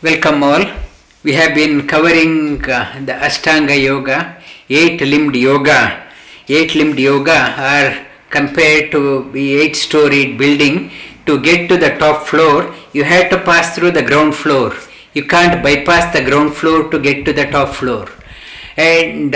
Welcome all. We have been covering the Ashtanga Yoga, eight-limbed yoga. Eight-limbed yoga are compared to the eight-storied building. To get to the top floor, you have to pass through the ground floor. You can't bypass the ground floor to get to the top floor. And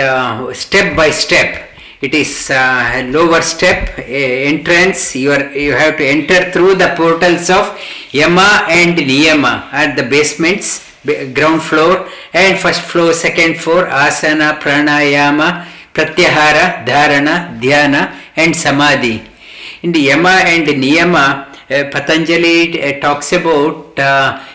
step by step, it is a lower step entrance. You have to enter through the portals of Yama and Niyama at the basements, ground floor, and first floor, second floor, asana, pranayama, pratyahara, dharana, dhyana, and samadhi. In the Yama and Niyama, Patanjali talks about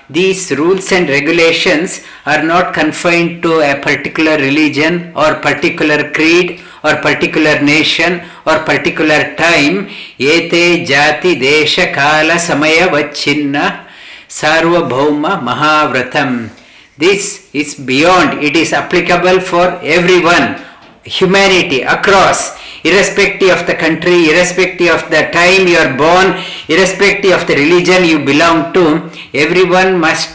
these rules and regulations are not confined to a particular religion or particular creed or particular nation or particular time. Ete jati desha kala samaya vachinna sarvabhauma mahavratam. This is beyond. It is applicable for everyone, humanity across, irrespective of the country, irrespective of the time you are born, irrespective of the religion you belong to. Everyone must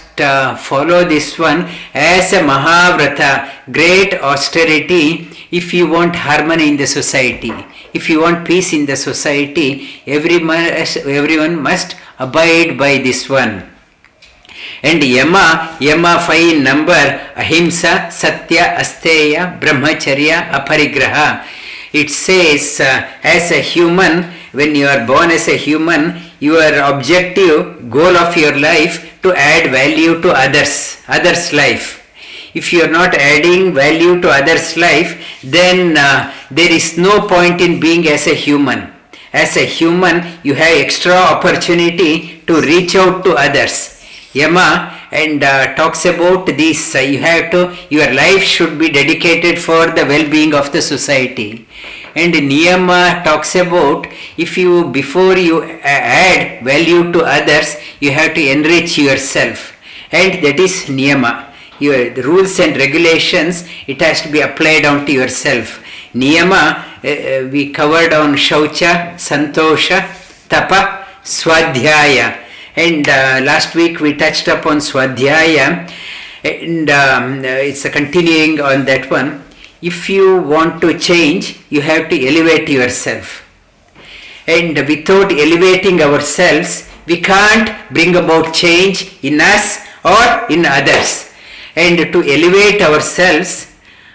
follow this one as a Mahavrata, great austerity. If you want harmony in the society, if you want peace in the society, everyone must abide by this one. And Yama 5 in number, Ahimsa, Satya, Asteya, Brahmacharya, Aparigraha. It says, as a human, when you are born as a human, your objective, goal of your life to add value to others' life. If you are not adding value to others' life, then there is no point in being as a human. As a human, you have extra opportunity to reach out to others. Yama and talks about this. Your life should be dedicated for the well-being of the society. And Niyama talks about before you add value to others, you have to enrich yourself. And that is Niyama. Your rules and regulations, it has to be applied onto yourself. Niyama, we covered on soucha, santosha, tapa, Swadyaya. And last week we touched upon Swadyaya, and it's a continuing on that one. If you want to change, you have to elevate yourself. And without elevating ourselves, we can't bring about change in us or in others. And to elevate ourselves,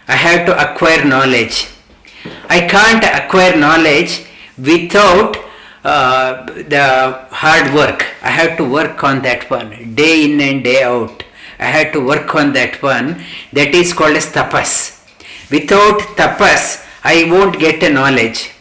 I have to acquire knowledge. I can't acquire knowledge without the hard work. I have to work on that one, day in and day out. I have to work on that one. That is called as tapas. Without tapas, I won't get a knowledge.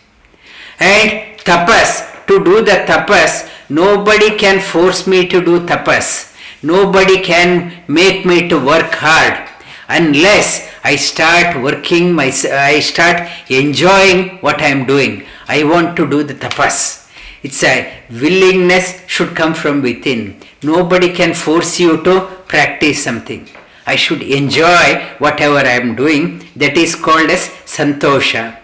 And tapas, to do the tapas, nobody can force me to do tapas. Nobody can make me to work hard unless I start working, I start enjoying what I am doing. I want to do the tapas. It's a willingness should come from within. Nobody can force you to practice something. I should enjoy whatever I am doing. That is called as santosha.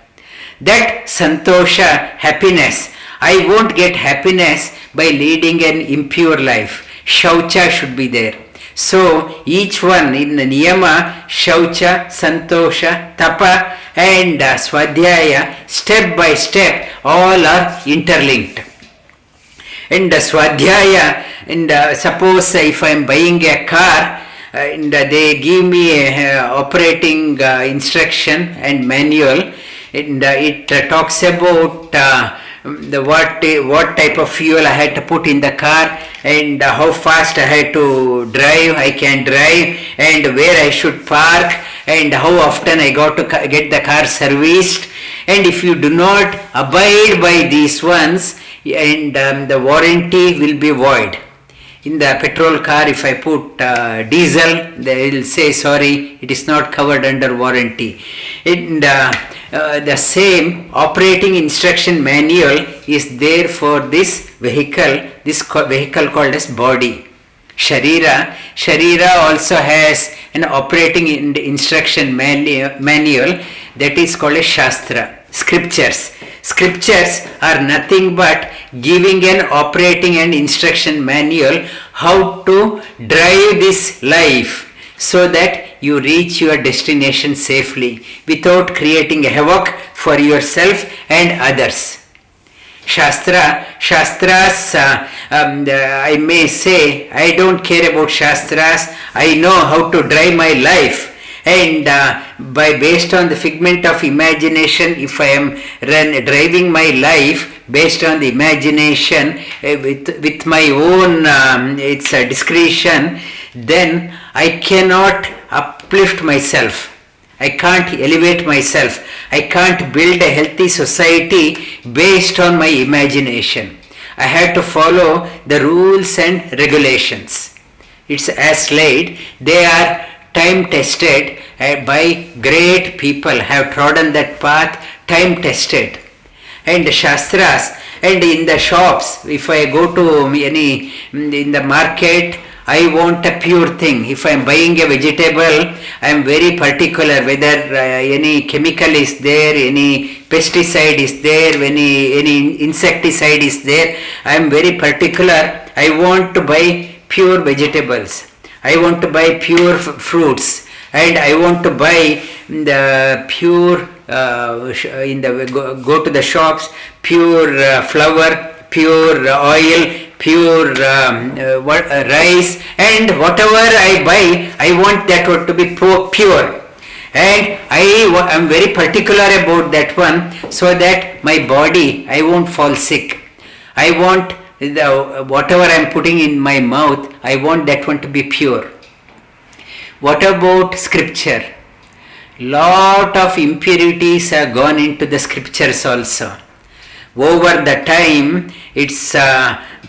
That santosha, happiness, I won't get happiness by leading an impure life. Soucha should be there. So each one in the Niyama, Soucha, Santosha, Tapa and Swadyaya, step by step, all are interlinked. And Swadyaya, and suppose if I am buying a car, and they give me a operating instruction and manual, and it talks about what type of fuel I had to put in the car, and how fast I had to drive, I can drive, and where I should park, and how often I got to get the car serviced. And if you do not abide by these ones, and the warranty will be void. In the petrol car, if I put diesel, they will say, sorry, it is not covered under warranty. And the same operating instruction manual is there for this vehicle called as body. Sharira also has an operating instruction manual that is called as shastra. scriptures. Scriptures are nothing but giving an operating and instruction manual how to drive this life so that you reach your destination safely without creating havoc for yourself and others. Shastras, I may say, I don't care about Shastras, I know how to drive my life. And based on the figment of imagination, if I am driving my life based on the imagination with my own discretion, then I cannot uplift myself. I can't elevate myself. I can't build a healthy society based on my imagination. I have to follow the rules and regulations. It's as laid. They are time tested by great people, have trodden that path, time tested. And the shastras, and in the shops, if I go to in the market, I want a pure thing. If I am buying a vegetable, I am very particular whether any chemical is there, any pesticide is there, any insecticide is there. I am very particular. I want to buy pure vegetables. I want to buy pure fruits, and I want to buy the pure go to the shops, pure flour, pure oil, pure rice, and whatever I buy, I want that one to be pure. And I am very particular about that one so that my body, I won't fall sick. I want whatever I am putting in my mouth, I want that one to be pure. What about scripture? Lot of impurities have gone into the scriptures also. Over the time, it's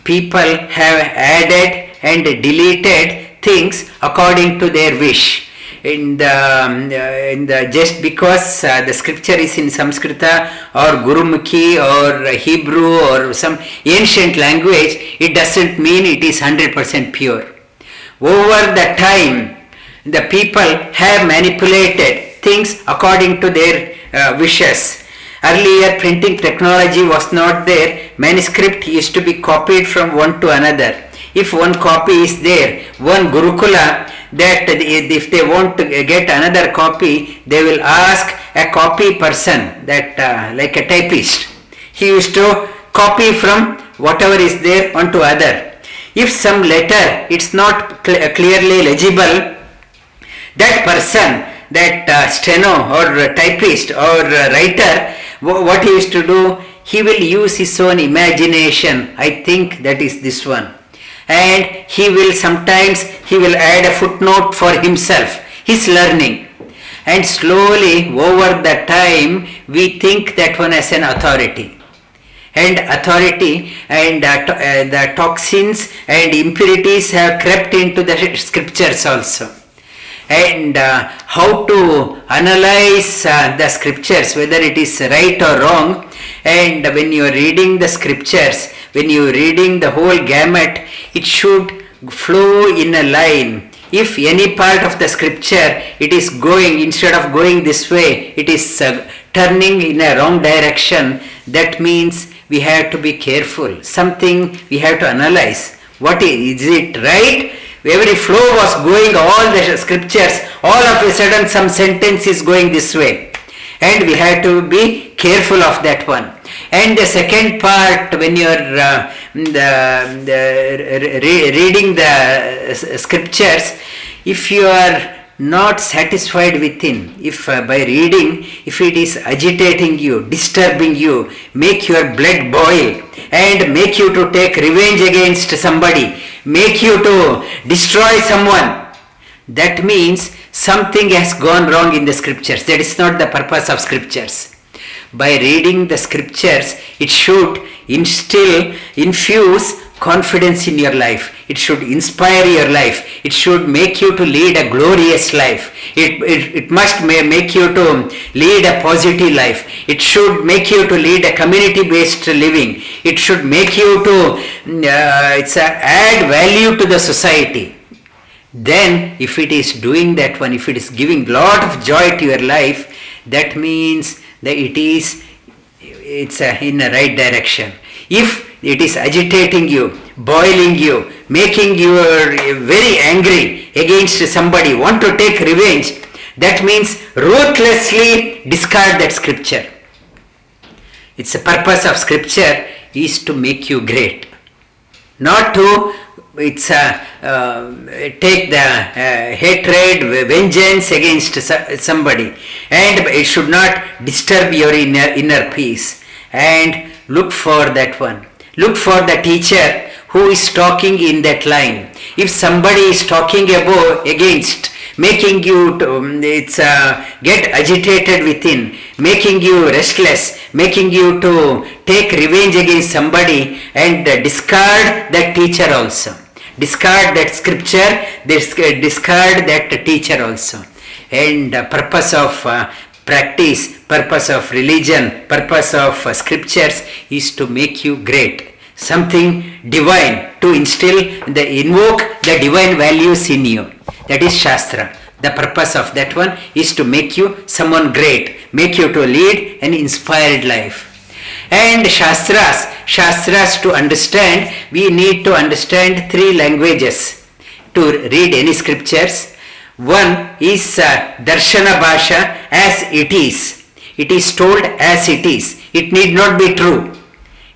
people have added and deleted things according to their wish. Just because the scripture is in Sanskrita or Gurumukhi or Hebrew or some ancient language, it doesn't mean it is 100% pure. Over the time, the people have manipulated things according to their wishes. Earlier, printing technology was not there. Manuscript used to be copied from one to another. If one copy is there, one Gurukula, that if they want to get another copy, they will ask a copy person, that like a typist. He used to copy from whatever is there onto other. If some letter it's not clearly legible, that person, that steno or typist or writer, what he used to do, he will use his own imagination. I think that is this one. And he will add a footnote for himself, his learning. And slowly over the time, we think that one as an authority. And authority and the toxins and impurities have crept into the scriptures also. And how to analyze the scriptures, whether it is right or wrong. And when you are reading the scriptures, when you are reading the whole gamut, it should flow in a line. If any part of the scripture, it is going, instead of going this way, it is turning in a wrong direction, that means we have to be careful. Something we have to analyze. What is it right? Every flow was going, all the scriptures, all of a sudden some sentence is going this way. And we have to be careful of that one. And the second part, when you are reading the scriptures, if you are not satisfied within, if by reading, if it is agitating you, disturbing you, make your blood boil and make you to take revenge against somebody, make you to destroy someone, that means something has gone wrong in the scriptures. That is not the purpose of scriptures. By reading the scriptures, it should infuse confidence in your life. It should inspire your life. It should make you to lead a glorious life. It must make you to lead a positive life. It should make you to lead a community-based living. It should make you to add value to the society. Then if it is doing that one, if it is giving lot of joy to your life, that means that it is it's in the right direction. If it is agitating you, boiling you, making you very angry against somebody, want to take revenge, that means ruthlessly discard that scripture. It's the purpose of scripture is to make you great, not to take the hatred, vengeance against somebody, and it should not disturb your inner peace. And look for that one. Look for the teacher who is talking in that line. If somebody is talking against, making you get agitated within, making you restless, making you to take revenge against somebody, and discard that teacher also. Discard that scripture, discard that teacher also. And purpose of practice, purpose of religion, purpose of scriptures is to make you great. Something divine, to invoke the divine values in you. That is shastra. The purpose of that one is to make you someone great, make you to lead an inspired life. And shastras to understand, we need to understand 3 languages to read any scriptures. One is darshana bhasha, as it is. It is told as it is. It need not be true.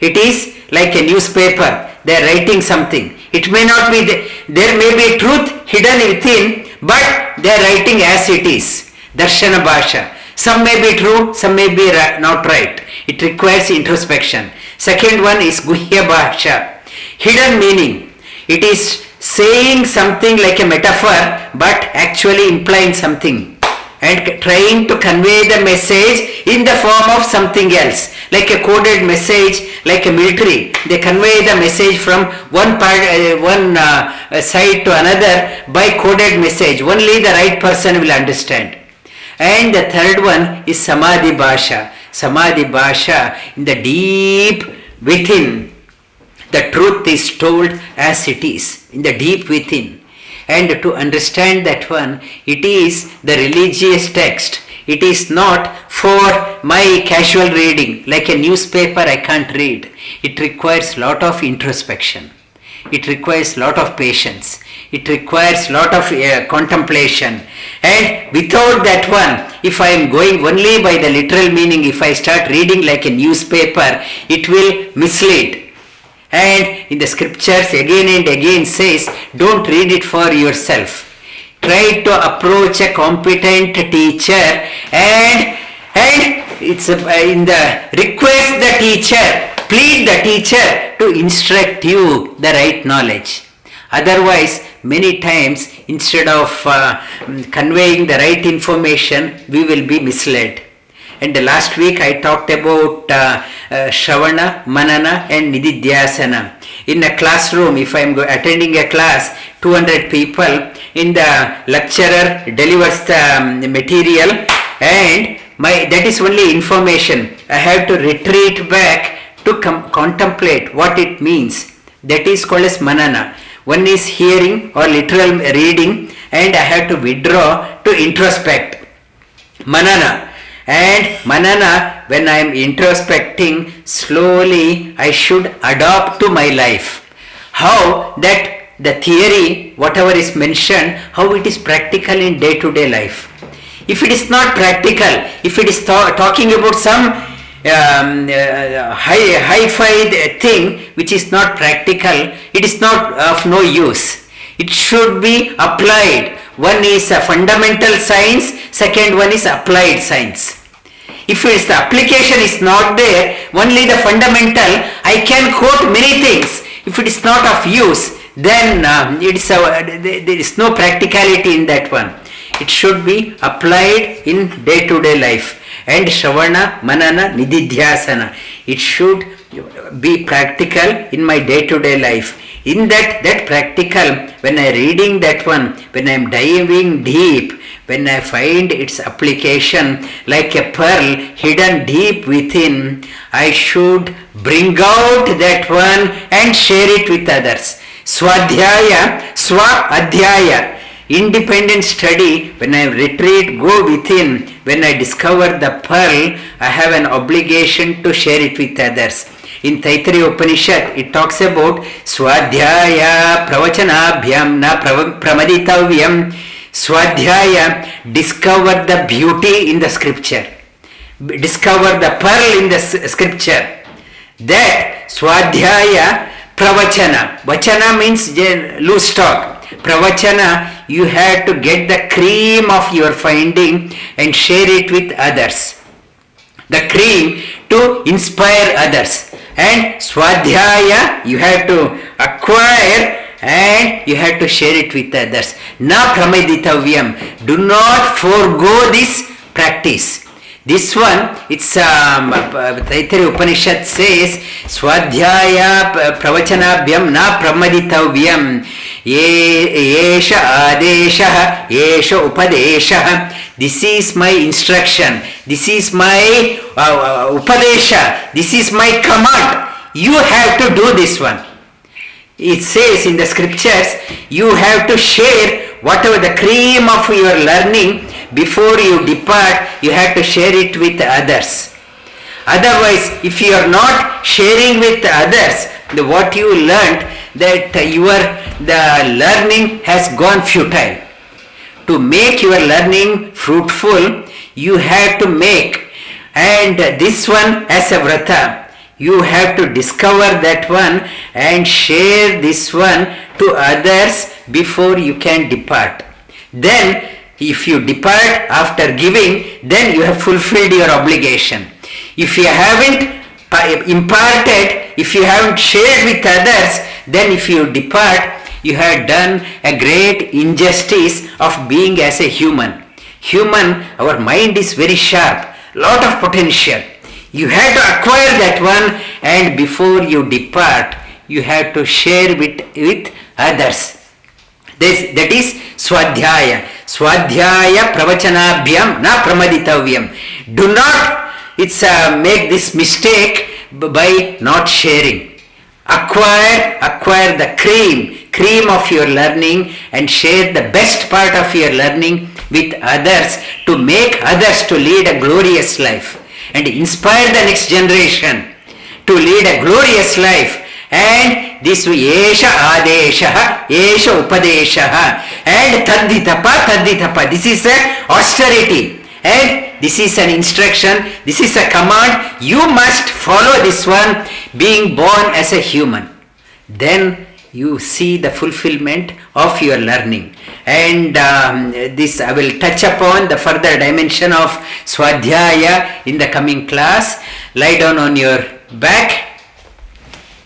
It is like a newspaper. They are writing something. It may not be, there may be truth hidden within, but they are writing as it is. Darshana bhasha. Some may be true, some may be not right. It requires introspection. Second one is guhya bhasha. Hidden meaning. It is saying something like a metaphor, but actually implying something, and trying to convey the message in the form of something else, like a coded message, like a military. They convey the message from one side to another by coded message. Only the right person will understand. And the third one is samadhi bhasha. Samadhi bhasha, in the deep within, the truth is told as it is, in the deep within. And to understand that one, it is the religious text. It is not for my casual reading, like a newspaper I can't read. It requires lot of introspection. It requires lot of patience. It requires lot of contemplation. And without that one, if I am going only by the literal meaning, if I start reading like a newspaper, it will mislead. And in the scriptures again and again says, don't read it for yourself. Try to approach a competent teacher, and it's in the request the teacher, plead the teacher to instruct you the right knowledge. Otherwise, many times, instead of conveying the right information, we will be misled. And last week I talked about Shravana, Manana and Nididhyasana. In a classroom, if I am attending a class, 200 people, in the lecturer delivers the material, and that is only information. I have to retreat back to contemplate what it means. That is called as Manana. One is hearing or literal reading, and I have to withdraw to introspect. Manana. And manana, when I am introspecting, slowly I should adopt to my life. How that the theory, whatever is mentioned, how it is practical in day-to-day life. If it is not practical, if it is talking about some high-fi thing which is not practical, it is not of no use. It should be applied. One is a fundamental science, second one is applied science. If the application is not there, only the fundamental, I can quote many things. If it is not of use, then there is no practicality in that one. It should be applied in day-to-day life. And Shravana, Manana, Nididhyasana. It should be practical in my day-to-day life. In that practical, when I am reading that one, when I am diving deep, when I find its application like a pearl hidden deep within, I should bring out that one and share it with others. Swadyaya, Swadhyaya. independent study, when I retreat, go within, when I discover the pearl, I have an obligation to share it with others. In Taittiriya Upanishad, it talks about Swadyaya pravachanabhyam na pramaditavyam. Swadhyaya, discover the beauty in the scripture. Discover the pearl in the scripture. That Swadhyaya pravachana. Vachana means loose talk. Pravachana, you have to get the cream of your finding and share it with others. The cream to inspire others. And Swadhyaya, you have to acquire and you have to share it with others. Na pramaditavyam. Do not forego this practice. This one, it's Taittiriya Upanishad says, Swadhyaya pravachanabhyam na pramaditavyam. Yesha adesha, yesha upadesha. This is my instruction. This is my upadesha. This is my command. You have to do this one. It says in the scriptures, you have to share whatever the cream of your learning. Before you depart, you have to share it with others. Otherwise, if you are not sharing with others what you learned, that the learning has gone futile. To make your learning fruitful, you have to make, and this one as a vrata. You have to discover that one and share this one to others before you can depart. Then, if you depart after giving, then you have fulfilled your obligation. If you haven't imparted, if you haven't shared with others, then if you depart, you have done a great injustice of being as a human. Human, our mind is very sharp, lot of potential. You have to acquire that one, and before you depart, you have to share with others. That is Swadhyaya. Swadhyaya pravachanabhyam na pramaditavyam. Do not make this mistake by not sharing. Acquire the cream of your learning and share the best part of your learning with others to make others to lead a glorious life and inspire the next generation to lead a glorious life. And this yesha adesha, yesha upadesha, and tadditapa. This is a austerity, and this is an instruction. This is a command. You must follow this one, being born as a human. Then you see the fulfillment of your learning. And this I will touch upon the further dimension of Swadhyaya in the coming class. Lie down on your back.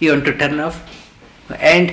You want to turn off? And